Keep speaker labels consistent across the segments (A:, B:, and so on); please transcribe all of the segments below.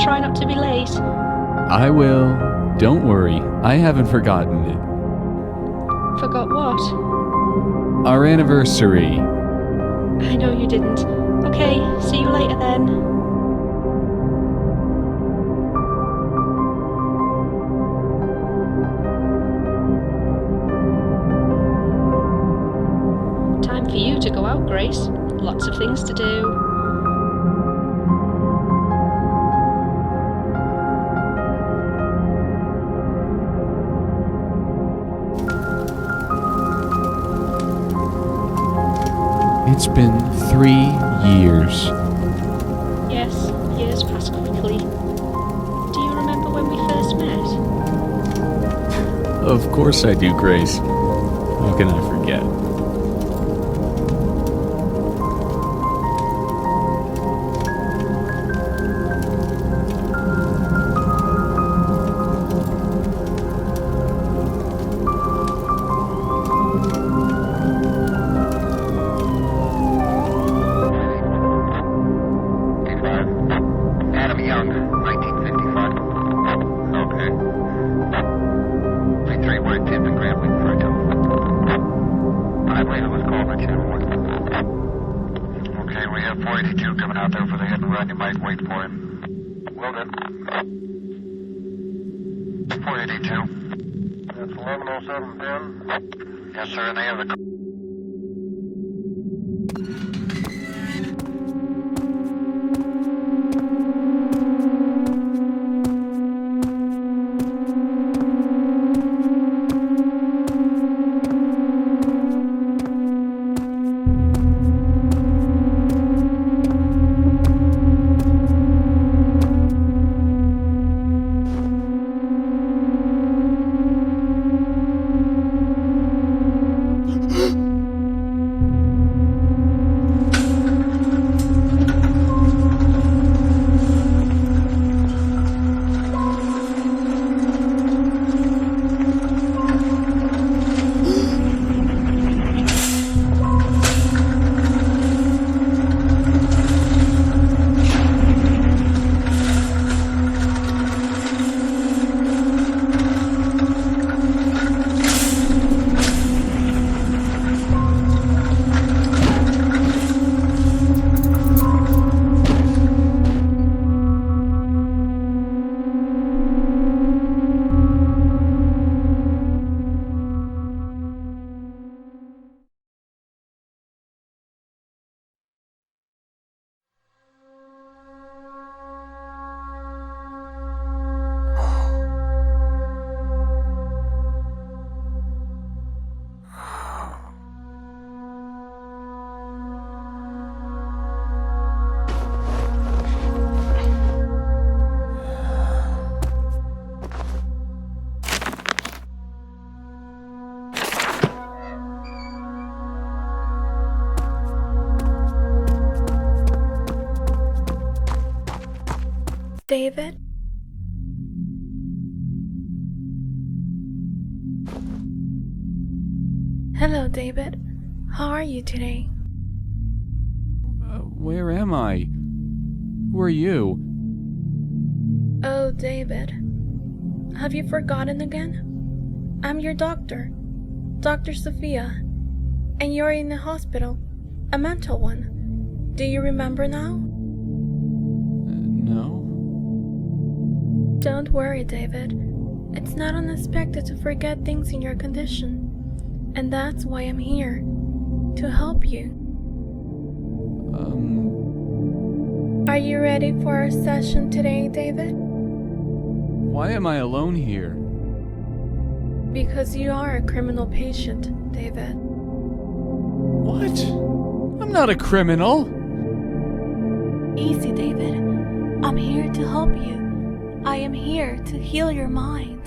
A: try not to be late.
B: I will. Don't worry, I haven't forgotten it.
A: Forgot what?
B: Our anniversary.
A: I know you didn't. Okay, see you later then. Time for you to go out, Grace. Lots of things to do.
B: It's been 3 years.
A: Yes, years pass quickly. Do you remember when we first met?
B: Of course I do, Grace. How can I forget?
C: Okay, we have 482 coming out there for the hit and run. You might wait for him. Will do. 482. That's 110710. Yes, sir, and they have the...
D: David? Hello, David. How are you today?
B: Where am I? Who are you?
D: Oh, David. Have you forgotten again? I'm your doctor, Dr. Sophia, and you're in the hospital, a mental one. Do you remember now?
B: No.
D: Don't worry, David. It's not unexpected to forget things in your condition, and that's why I'm here, to help you. Are you ready for our session today, David?
B: Why am I alone here?
D: Because you are a criminal patient, David.
B: What? I'm not a criminal.
D: Easy, David. I'm here to help you. I am here to heal your mind.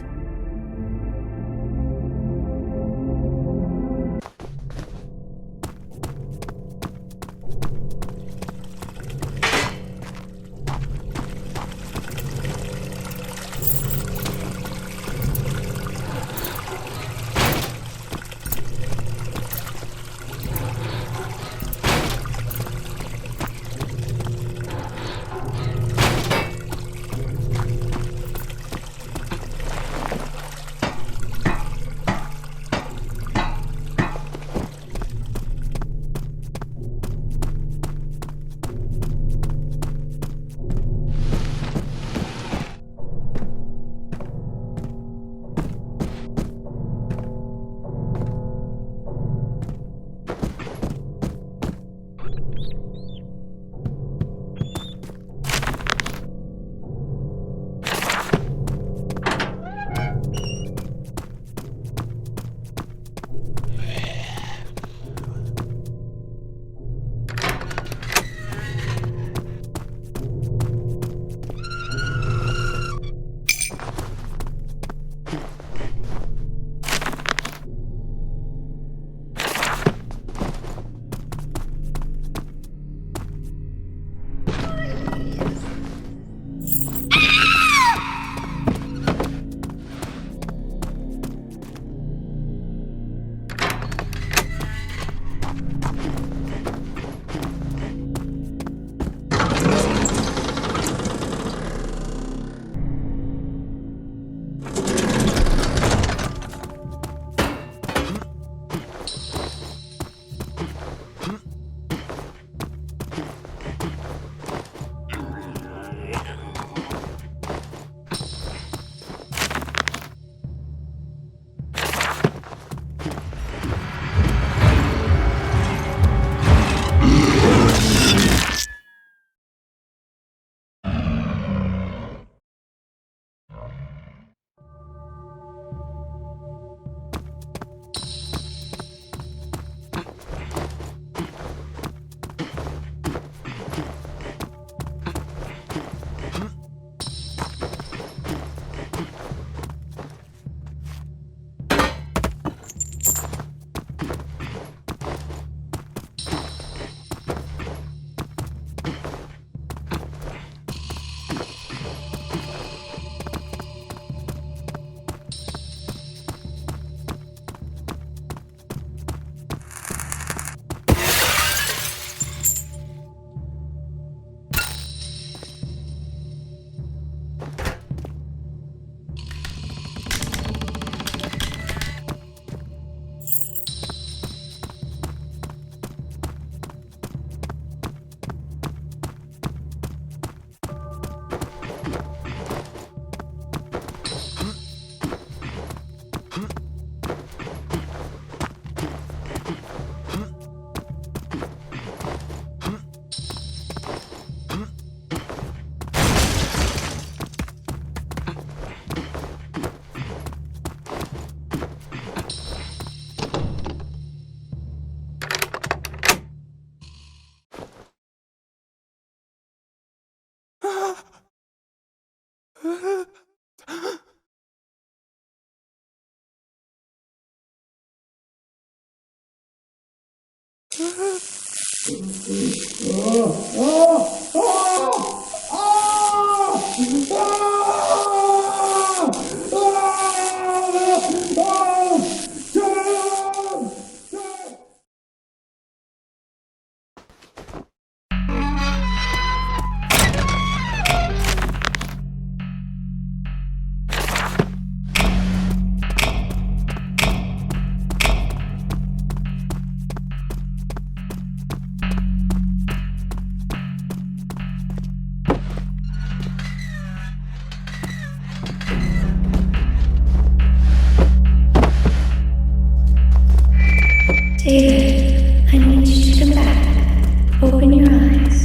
E: David, I need you to come back. Open your eyes.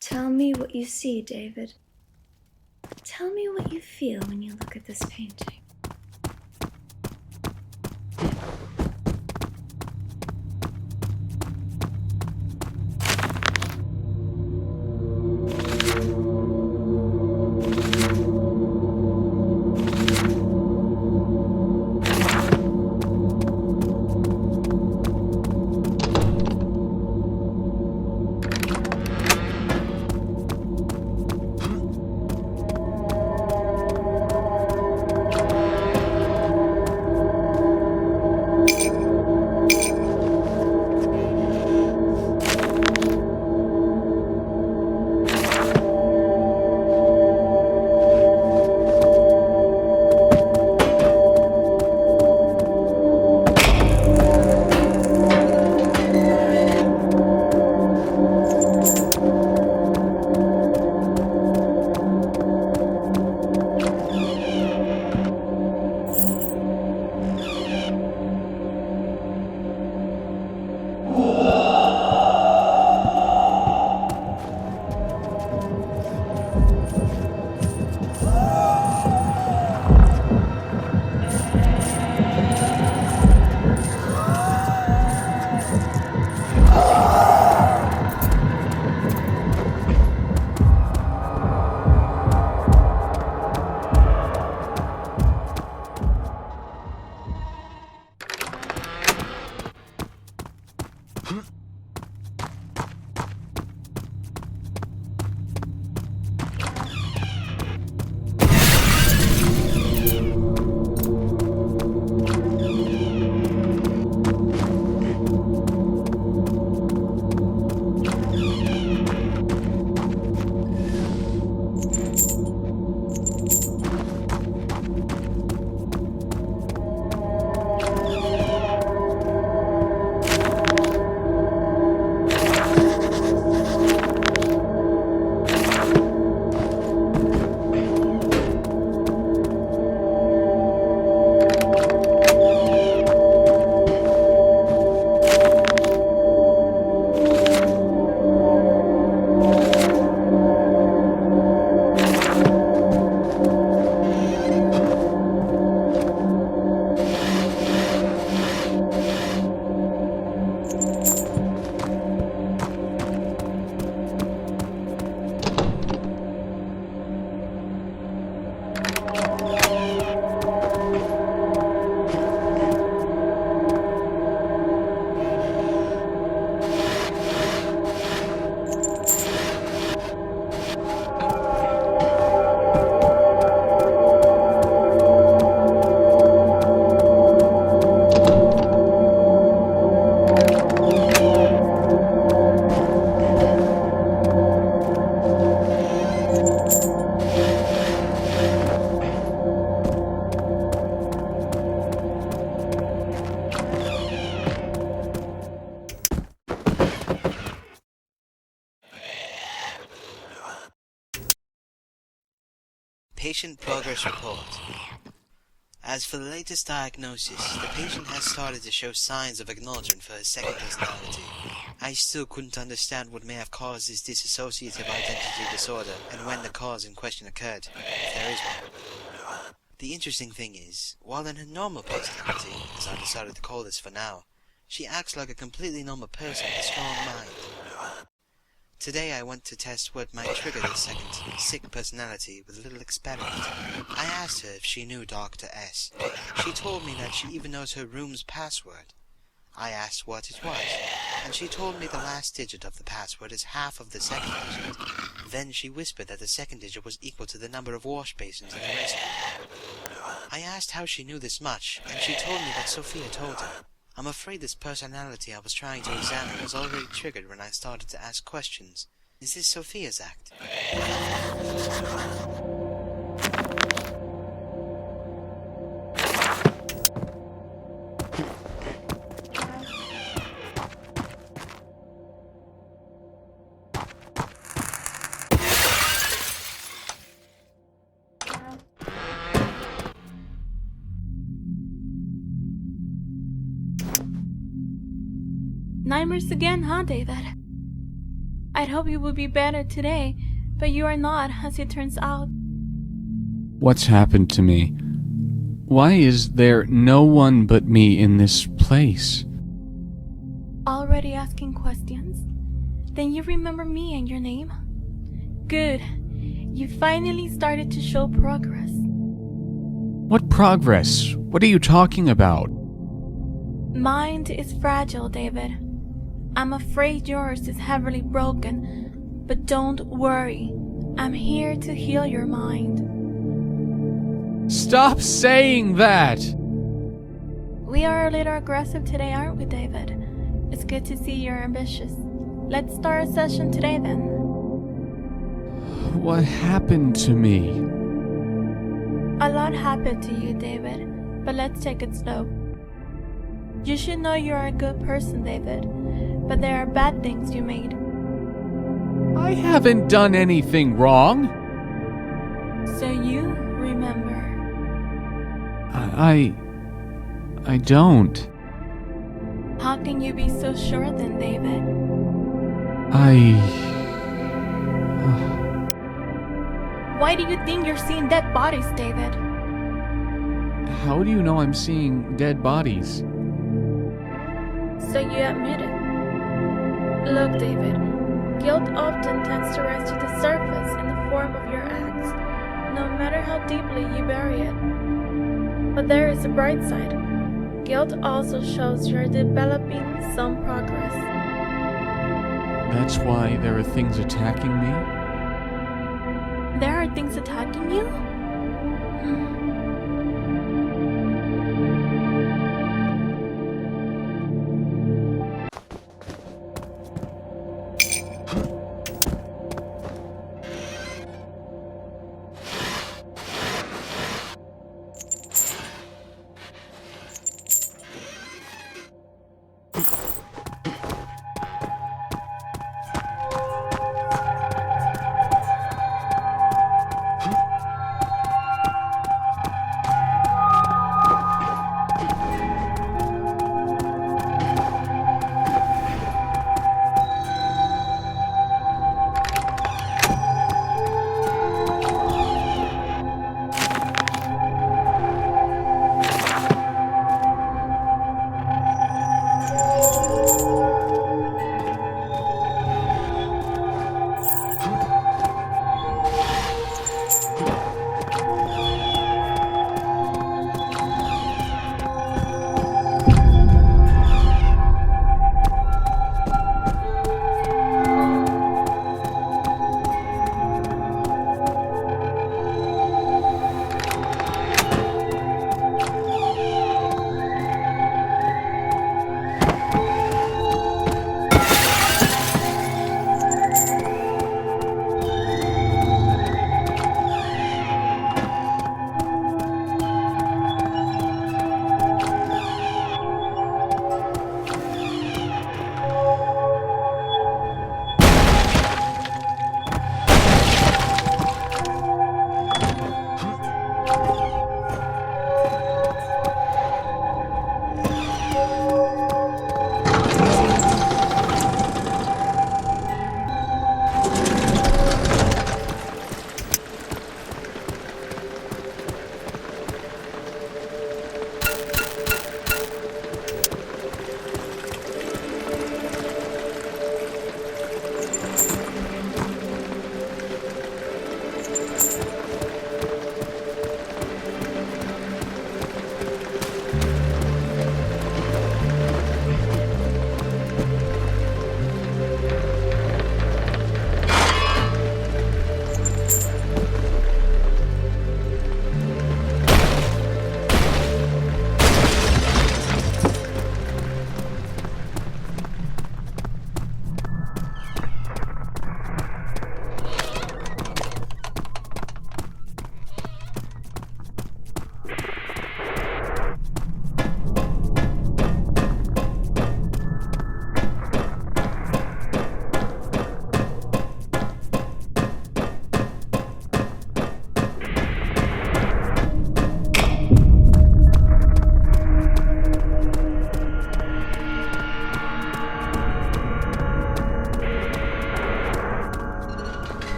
E: Tell me what you see, David. Tell me what you feel when you look at this painting.
F: Patient Progress Report. As for the latest diagnosis, the patient has started to show signs of acknowledgement for his second personality. I still couldn't understand what may have caused this dissociative identity disorder and when the cause in question occurred, if there is one. The interesting thing is, while in her normal personality, as I decided to call this for now, she acts like a completely normal person with a strong mind. Today I went to test what might trigger this second, sick personality with a little experiment. I asked her if she knew Dr. S. She told me that she even knows her room's password. I asked what it was, and she told me the last digit of the password is half of the second digit. Then she whispered that the second digit was equal to the number of wash basins in the restroom. I asked how she knew this much, and she told me that Sophia told her. I'm afraid this personality I was trying to examine was already triggered when I started to ask questions. Is this Sophia's act?
D: Nightmares again, huh, David? I'd hope you would be better today, but you are not, as it turns out.
B: What's happened to me? Why is there no one but me in this place?
D: Already asking questions? Then you remember me and your name? Good. You finally started to show progress.
B: What progress? What are you talking about?
D: Mind is fragile, David. I'm afraid yours is heavily broken, but don't worry. I'm here to heal your mind.
B: Stop saying that!
D: We are a little aggressive today, aren't we, David? It's good to see you're ambitious. Let's start a session today, then.
B: What happened to me?
D: A lot happened to you, David, but let's take it slow. You should know you're a good person, David, but there are bad things you made.
B: I haven't done anything wrong.
D: So you remember.
B: I don't.
D: How can you be so sure then, David? Why do you think you're seeing dead bodies, David?
B: How do you know I'm seeing dead bodies?
D: So you admit it. Look, David, guilt often tends to rise to the surface in the form of your acts, no matter how deeply you bury it. But there is a bright side. Guilt also shows you're developing some progress.
B: That's why there are things attacking me?
D: There are things attacking you?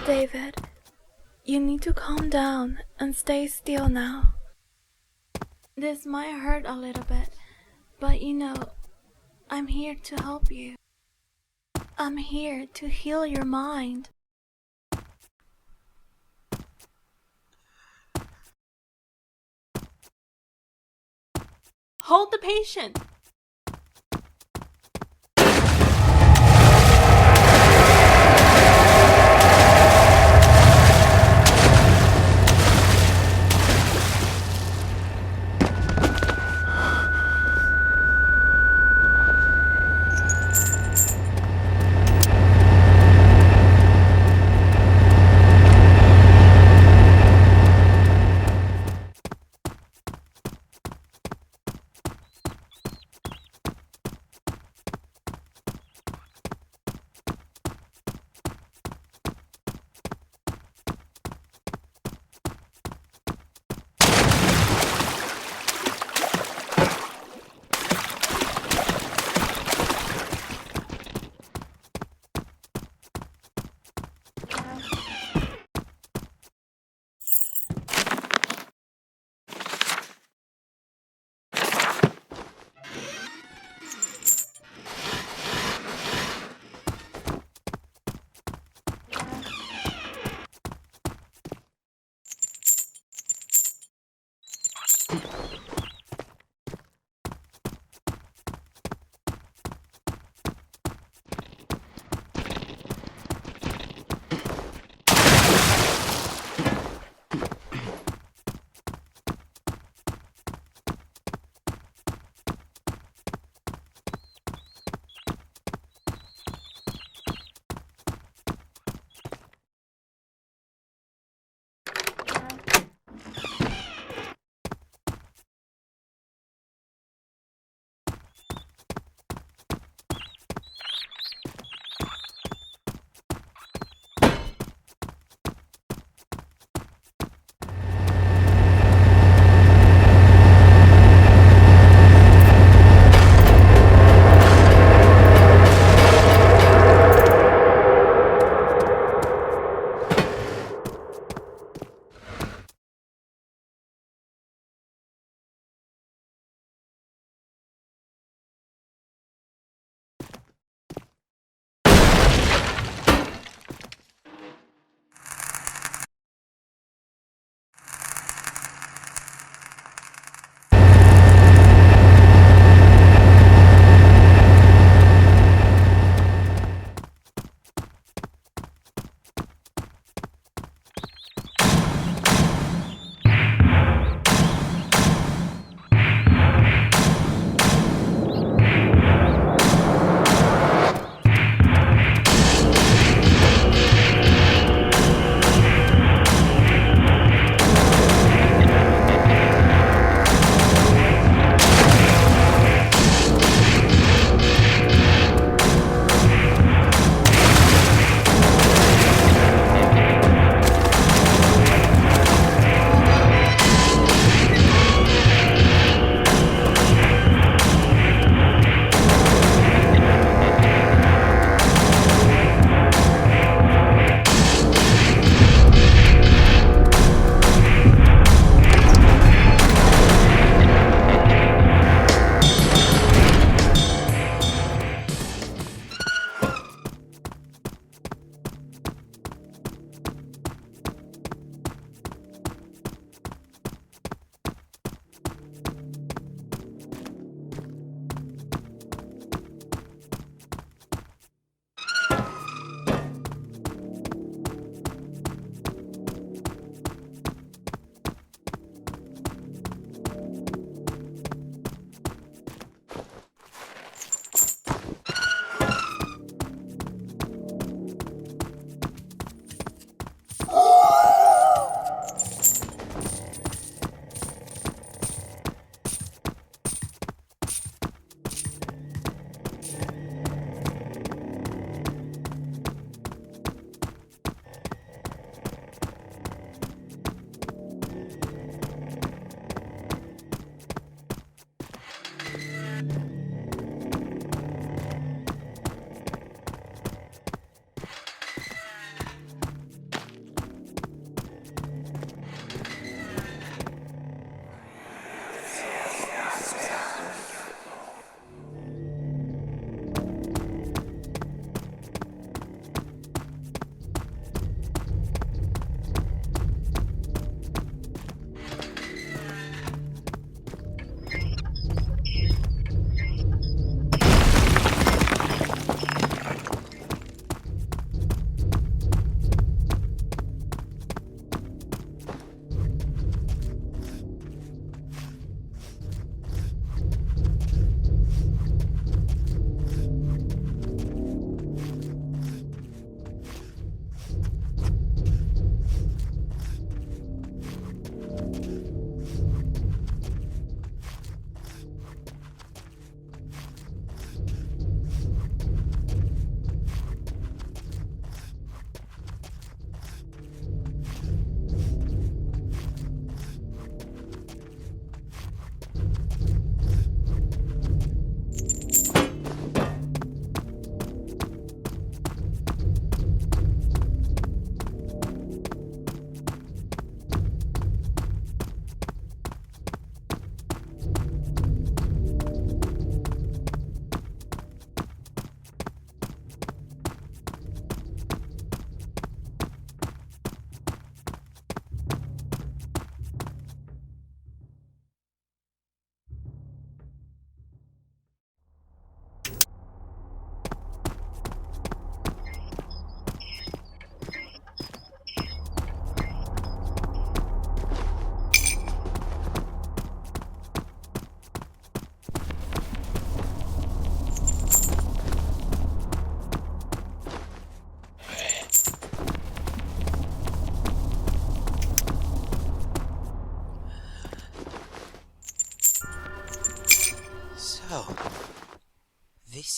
D: David, you need to calm down and stay still now. This might hurt a little bit, but you know, I'm here to help you. I'm here to heal your mind. Hold the patient!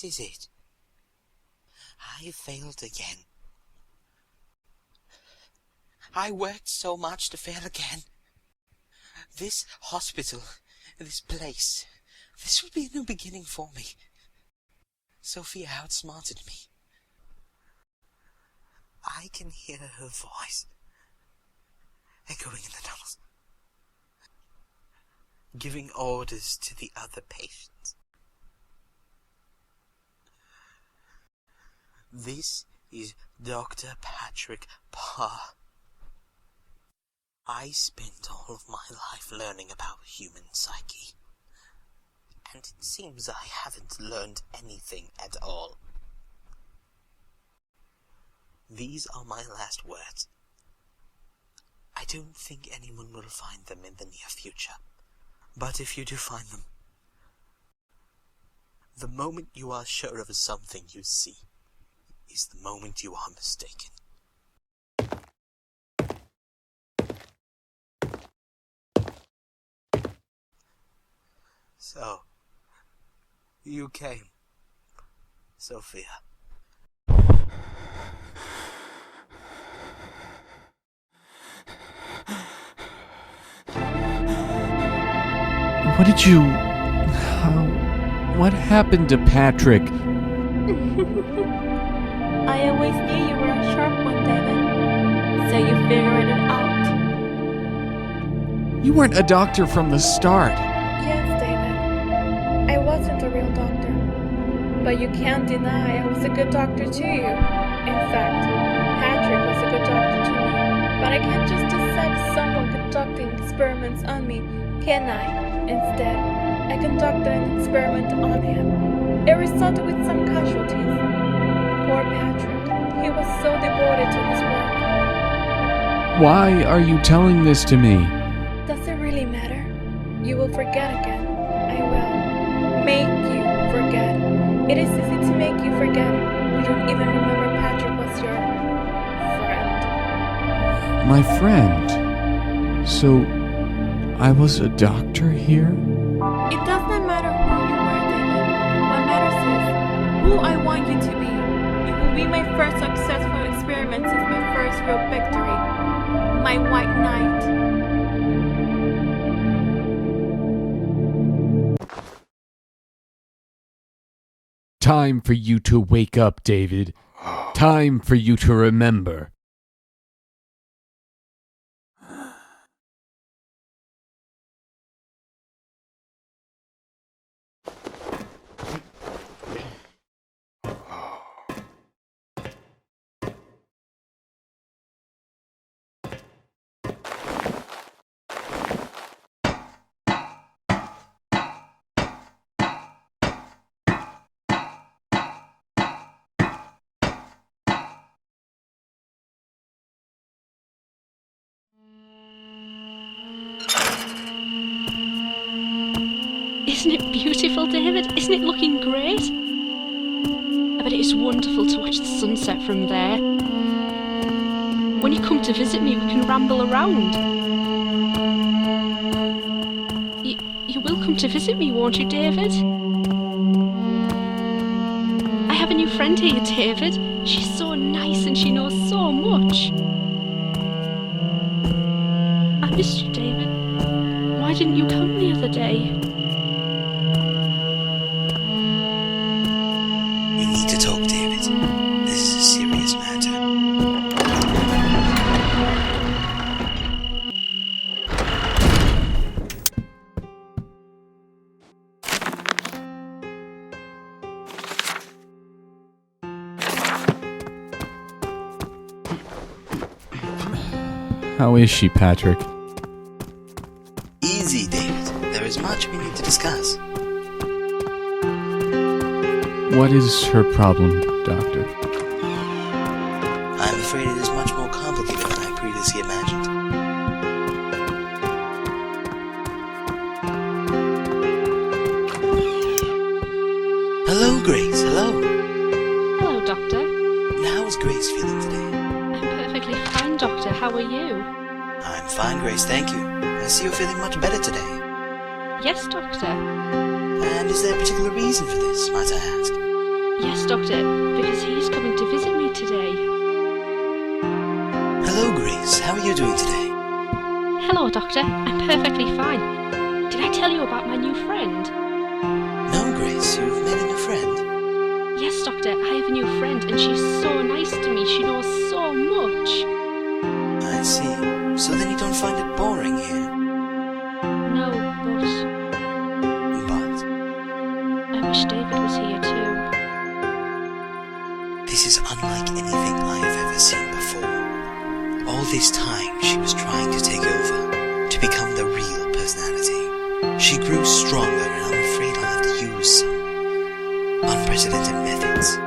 F: is it? I failed again. I worked so much to fail again. This hospital, this place, this will be a new beginning for me. Sophia outsmarted me. I can hear her voice echoing in the tunnels, giving orders to the other patients. This is Dr. Patrick Parr. I spent all of my life learning about human psyche, and it seems I haven't learned anything at all. These are my last words. I don't think anyone will find them in the near future, but if you do find them, the moment you are sure of something you see is the moment you are mistaken. So, you came, Sophia.
B: What did you... what happened to Patrick?
D: I always knew you were a sharp one, David. So you figured it out.
B: You weren't a doctor from the start.
D: Yes, David. I wasn't a real doctor. But you can't deny I was a good doctor to you. In fact, Patrick was a good doctor to me. But I can't just accept someone conducting experiments on me, can I? Instead, I conducted an experiment on him. It resulted with some casualties. Poor Patrick. He was so devoted to his work.
B: Why are you telling this to me?
D: Does it really matter? You will forget again. I will. Make you forget. It is easy to make you forget. You don't even remember Patrick was your friend.
B: My friend? So, I was a doctor here?
D: It does not matter who you were, David. What matters is who I want you to be. You will be my first successful experiment since my first real victory. My white knight.
B: Time for you to wake up, David. Time for you to remember.
A: Isn't it beautiful, David? Isn't it looking great? I bet it is wonderful to watch the sunset from there. When you come to visit me, we can ramble around. You will come to visit me, won't you, David? I have a new friend here, David. She's so nice and she knows so much. I missed you, David. Why didn't you come the other day?
F: We need to talk, David. This is a serious matter.
B: How is she, Patrick?
F: Easy, David. There is much we need to discuss.
B: What is her problem, Doctor?
F: I'm afraid it is much more complicated than I previously imagined. Hello, Grace. Hello.
A: Hello, Doctor.
F: How is Grace feeling today?
A: I'm perfectly fine, Doctor. How are you?
F: I'm fine, Grace, thank you. I see you're feeling much better today.
A: Yes, Doctor.
F: And is there a particular reason for this, might I ask?
A: Yes, Doctor, because he's coming to visit me today.
F: Hello, Grace. How are you doing today?
A: Hello, Doctor. I'm perfectly fine. Did I tell you about my new friend?
F: No, Grace. You've made a new friend.
A: Yes, Doctor, I have a new friend and she's so nice to me. She knows so much.
F: I see. So then you don't find it boring here?
A: No,
F: But
A: I wish David was here too.
F: this is unlike anything I have ever seen before. All this time she was trying to take over, to become the real personality. She grew stronger and I'm afraid I'll have to use some unprecedented methods.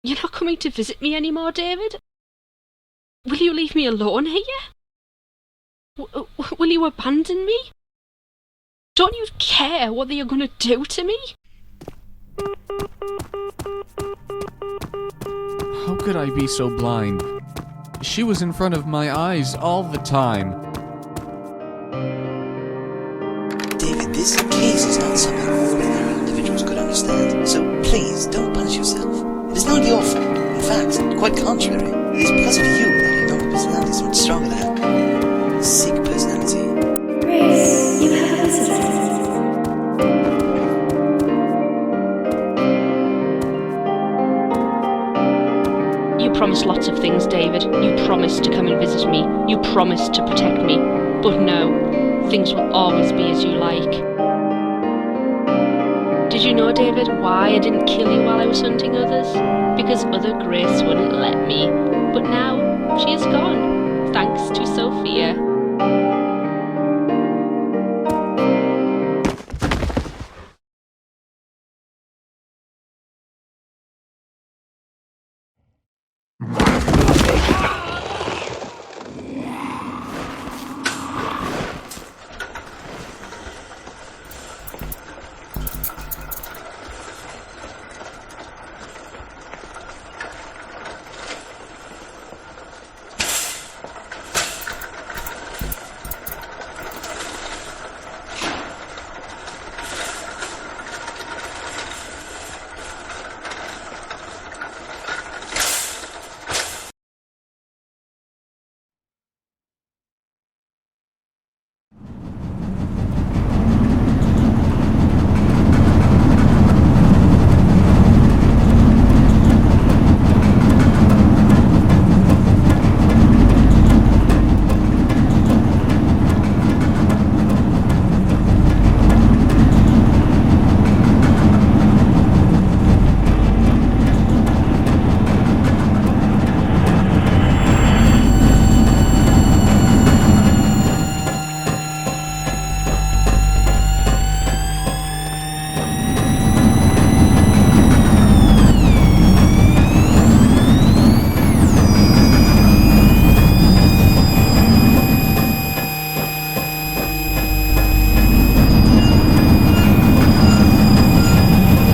A: You're not coming to visit me anymore, David? Will you leave me alone here? Will you abandon me? Don't you care what they are going to do to me?
B: How could I be so blind? She was in front of my eyes all the time.
F: David, this case is not something ordinary individuals could understand, so please don't punish yourself. It is not your fault. In fact, quite contrary. It is because of you that your normal personality is much stronger than a sick personality.
E: Grace, you have a visitor.
A: You promised lots of things, David. You promised to come and visit me. You promised to protect me. But no, things will always be as you like. Did you know, David, why I didn't kill you while I was hunting others? Because other Grace wouldn't let me. But now, she is gone, thanks to Sophia.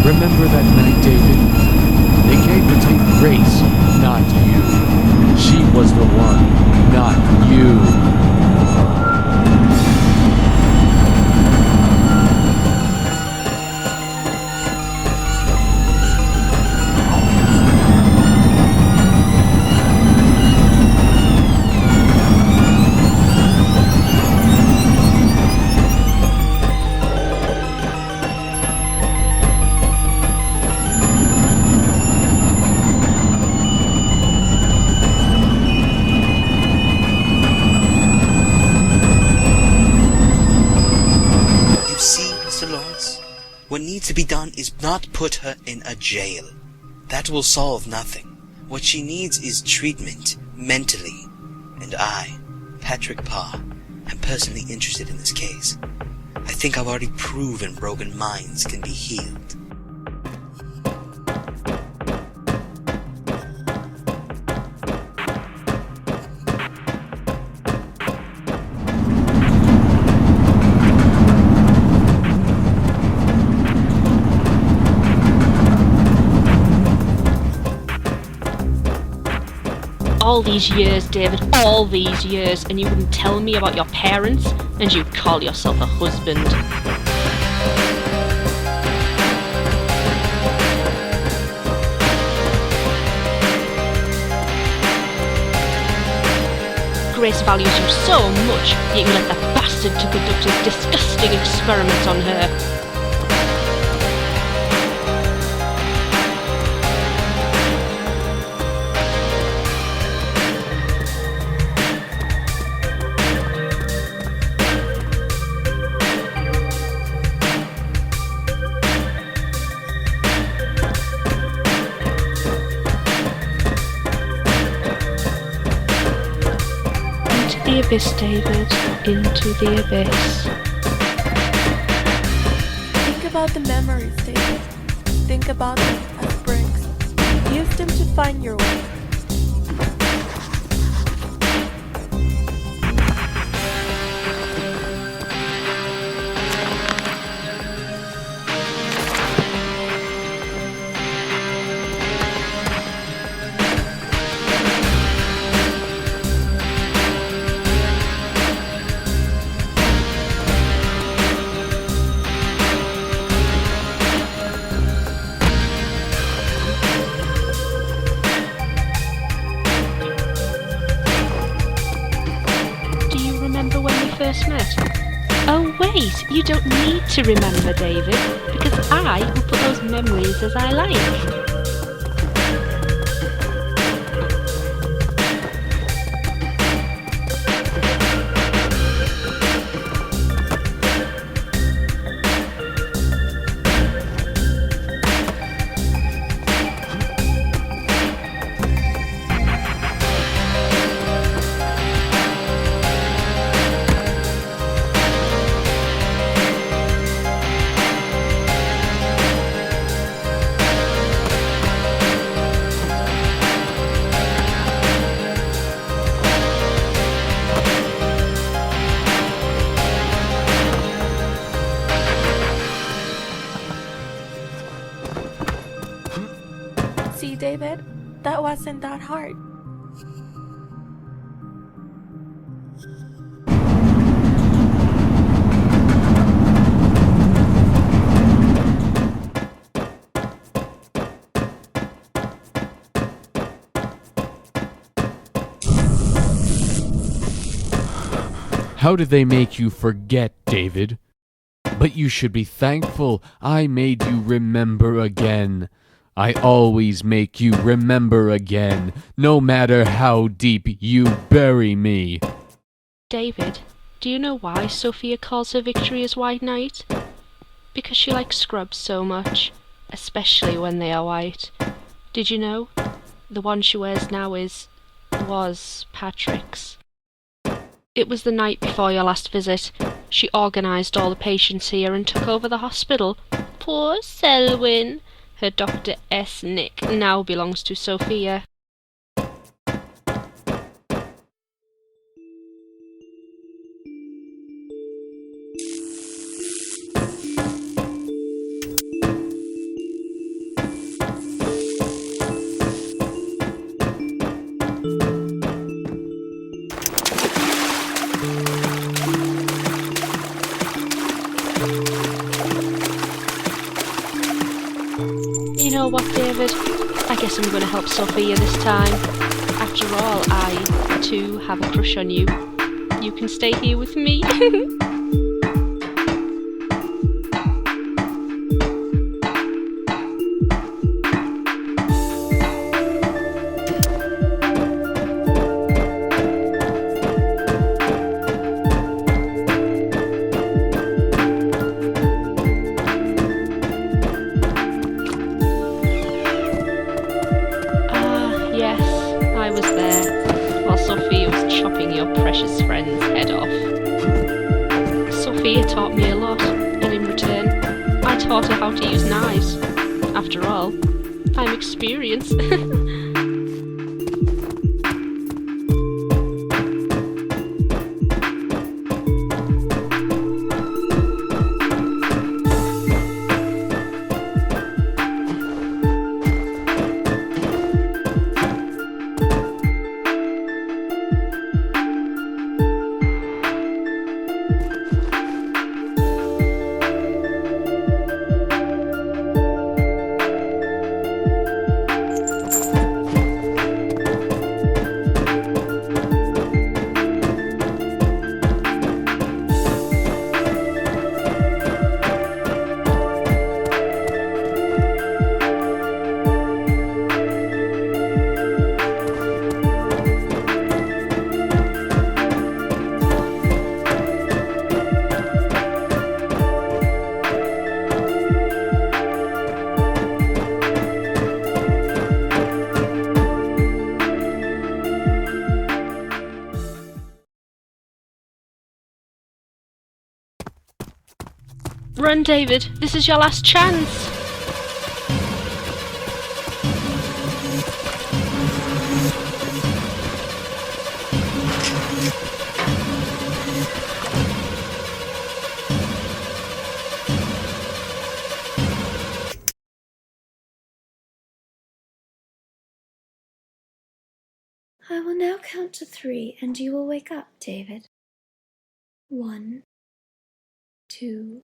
B: Remember that night, David? They came to take Grace, not you. She was the one, not you.
F: needs to be done is not put her in a jail. That will solve nothing. What she needs is treatment, mentally. And I, Patrick Parr, am personally interested in this case. I think I've already proven broken minds can be healed.
A: All these years, David, all these years, and you wouldn't tell me about your parents, and you'd call yourself a husband. Grace values you so much that you let that bastard to conduct his disgusting experiments on her. The abyss, David, into the abyss.
D: Think about the memories, David. Think about them as bricks. Use them to find your way.
A: First met? Oh wait, you don't need to remember, David, because I will put those memories as I like.
D: See, David? That wasn't that hard.
B: How did they make you forget, David? But you should be thankful I made you remember again. I always make you remember again, no matter how deep you bury me.
A: David, do you know why Sophia calls her victory as White Knight? Because she likes scrubs so much, especially when they are white. Did you know? The one she wears now was Patrick's. It was the night before your last visit. She organised all the patients here and took over the hospital. Poor Selwyn. Her Dr. S. Nick now belongs to Sophia. You know what, David? I guess I'm going to help Sophia this time. After all, I, too, have a crush on you. You can stay here with me. taught me a lot, and in return, I taught her how to use knives. After all, I'm experienced. Run, David. This is your last chance.
E: I will now count to 3 and you will wake up, David. 1, 2,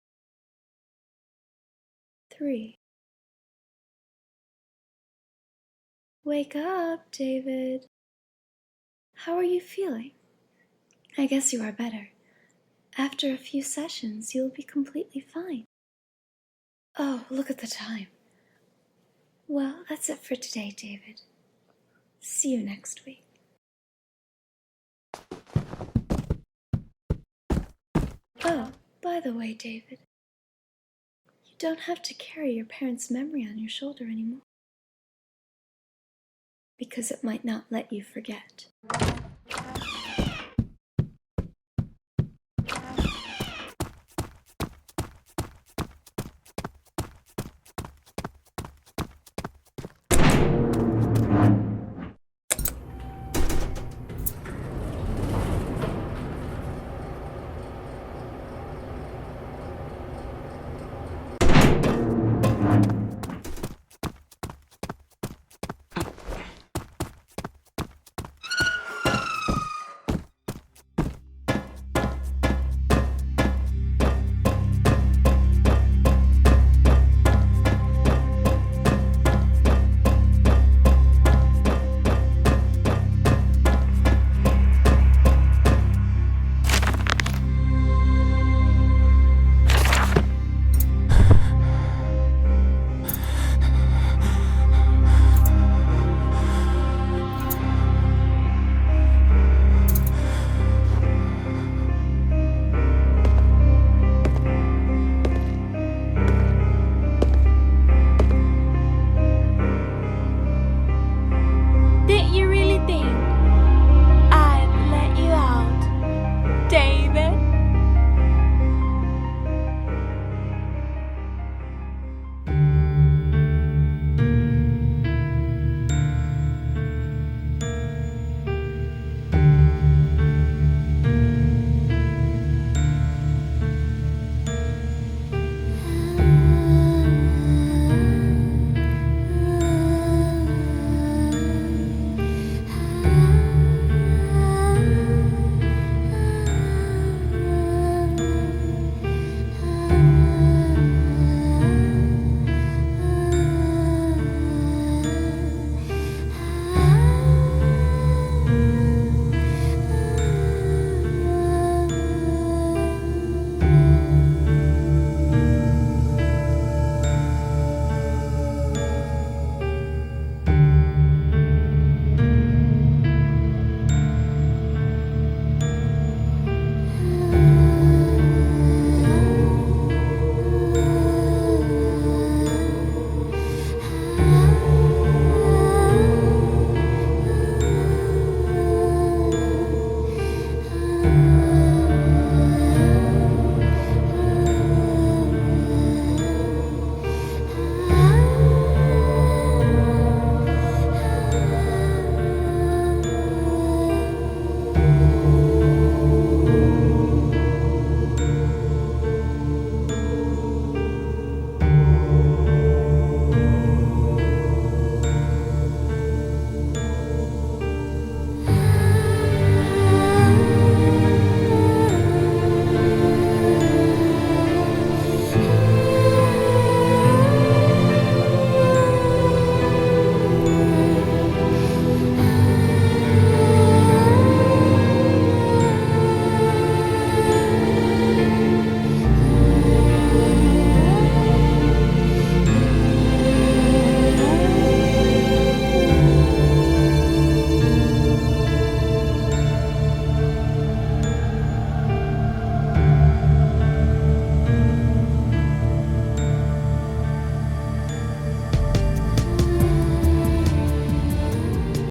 E: 3. Wake up, David. How are you feeling? I guess you are better. After a few sessions, you'll be completely fine. Oh, look at the time. Well, that's it for today, David. See you next week. Oh, by the way, David, you don't have to carry your parents' memory on your shoulder anymore. Because it might not let you forget.